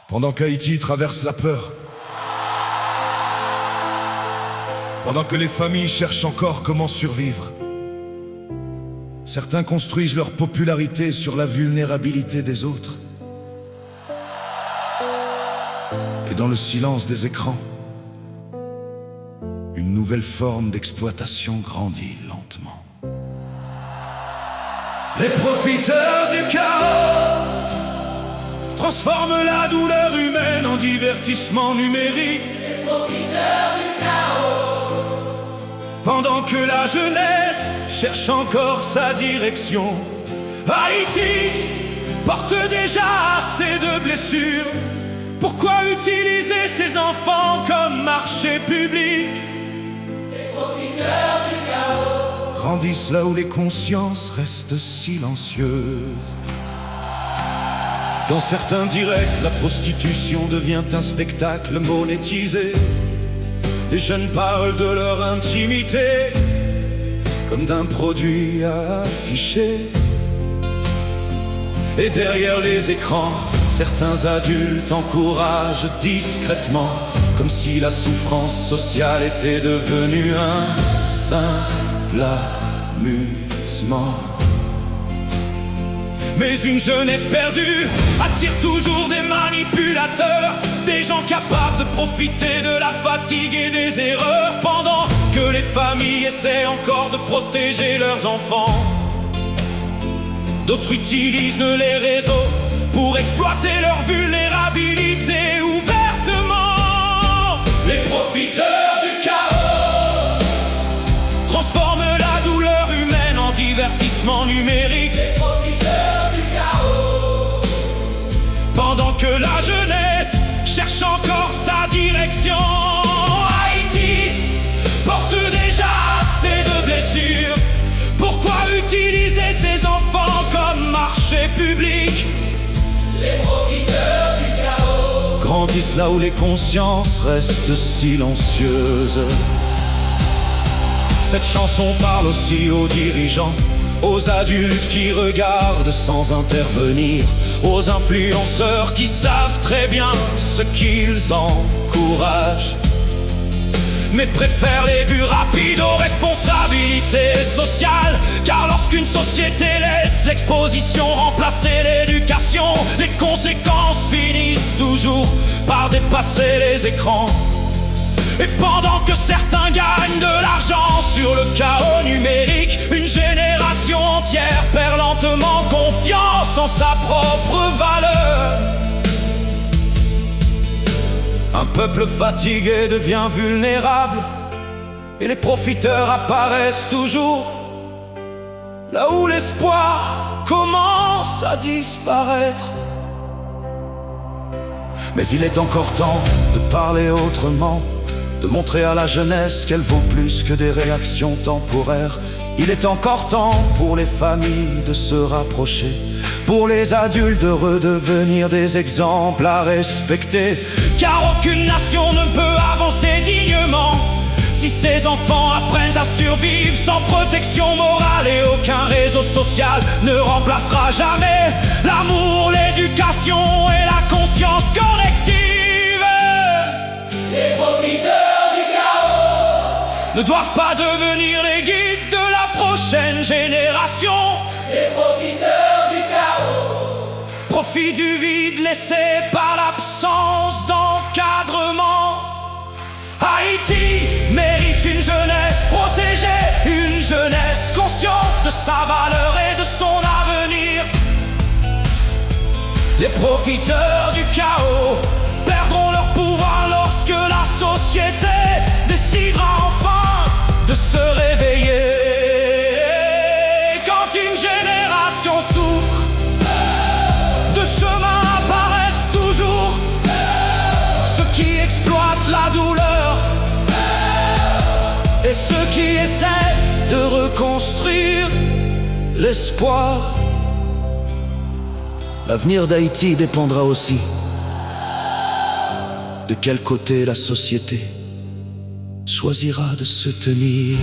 Pendant qu'Haïti traverse la peur, pendant que les familles cherchent encore comment survivre, certains construisent leur popularité sur la vulnérabilité des autres. Et dans le silence des écrans, une nouvelle forme d'exploitation grandit lentement. Les profiteurs du chaos transforment la douleur humaine en divertissement numérique. Les profiteurs du chaos. Pendant que la jeunesse cherche encore sa direction, Haïti porte déjà assez de blessures. Pourquoi utiliser ces enfants comme marché public? Les profiteurs du chaos Grandissent là où les consciences restent silencieuses. Dans certains directs, la prostitution devient un spectacle monétisé. Les jeunes parlent de leur intimité comme d'un produit à afficher. Et derrière les écrans, certains adultes encouragent discrètement, comme si la souffrance sociale était devenue un simple amusement. Mais une jeunesse perdue attire toujours des manipulateurs, des gens capables de profiter de la fatigue et des erreurs, pendant que les familles essaient encore de protéger leurs enfants. D'autres utilisent les réseaux pour exploiter leur vulnérabilité ouvertement. Les profiteurs du chaos transforment la douleur humaine en divertissement numérique. Les profiteurs du chaos. Pendant que la jeunesse cherche encore sa direction, Haïti porte déjà assez de blessures. Pourquoi utiliser ces enfants comme marché public? Les profiteurs du chaos Grandissent là où les consciences restent silencieuses. Cette chanson parle aussi aux dirigeants, aux adultes qui regardent sans intervenir, aux influenceurs qui savent très bien ce qu'ils encouragent, mais préfèrent les vues rapides aux responsabilités sociales. Car lorsqu'une société laisse l'exposition remplacer l'éducation, les conséquences finissent toujours par dépasser les écrans. Et pendant que certains gagnent de l'argent sur le chaos numérique, une génération entière perd lentement confiance en sa propre valeur. Un peuple fatigué devient vulnérable, et les profiteurs apparaissent toujours là où l'espoir commence à disparaître. Mais il est encore temps de parler autrement, de montrer à la jeunesse qu'elle vaut plus que des réactions temporaires. Il est encore temps pour les familles de se rapprocher, pour les adultes de redevenir des exemples à respecter. Car aucune nation ne peut avancer dignement si ses enfants apprennent à survivre sans protection morale. Et aucun réseau social ne remplacera jamais l'amour, l'éducation et la conscience collective. Les profiteurs du chaos Ne doivent pas devenir les guides de la prochaine génération. Les profiteurs du chaos Profit du vide laissé par l'absence d'encadrement. Haïti mérite une jeunesse protégée, une jeunesse consciente de sa valeur et de son avenir. Les profiteurs du chaos perdront leur pouvoir lorsque la société décidera enfin de se réveiller. Quand une génération souffre, deux chemins apparaissent toujours, ceux qui exploitent la douleur et ceux qui essaient de reconstruire l'espoir. L'avenir d'Haïti dépendra aussi de quel côté la société choisira de se tenir.